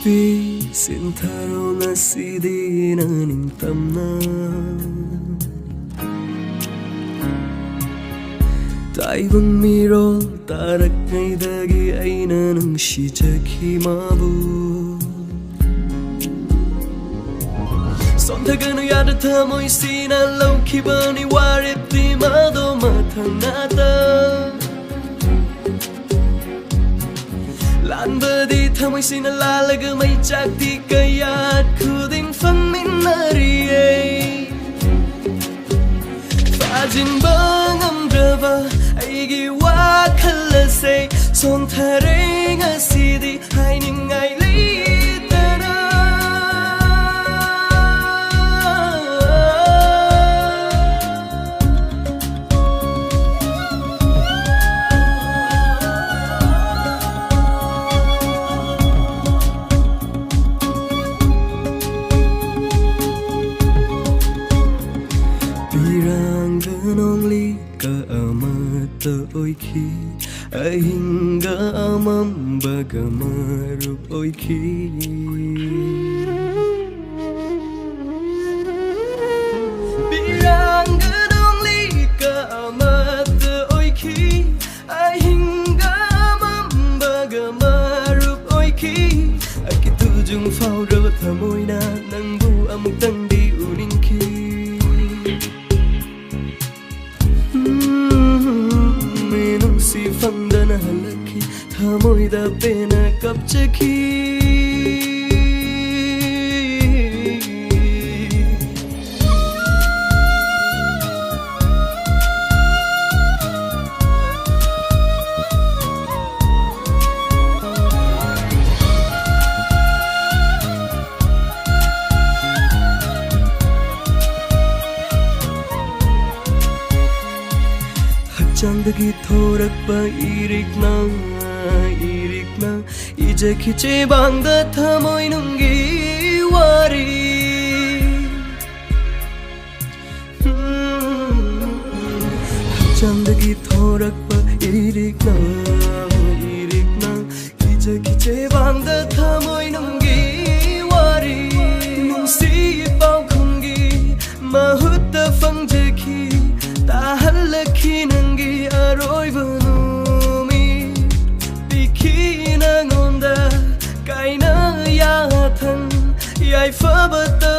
Pee Sintharo nasidi na ningtamna Taibang mirol tarak ngaydagi aina nungshijaki mabu Sontagano yada tamoy sinalaw kibani warip di mado matanata Lanbadi tamoy sinalalaga may chakti kaya't kuding faminariyay Fajin bang amdraba aigi wakalasay Sontaring asidi haining ay litana Only ka amata oiki ahinga amam bagamarup oiki Birangan only ka amata oiki ahinga amam bagamarup oiki Akitujung fauro thamoy na nangbu amuk tangdi uninki Si fangdana halaki thamoy da pena kapchaki Hachandagi thorakpa irik na ije khiche bangda thamoy nungi wari Hachandagi thorakpa irik na ije khiche bangda thamoy nungi wari Nungsi pau khungi mahutta fangjaki Tahalaki nangi Naoroibam Bikina ngonda kaina yatan Yai fabata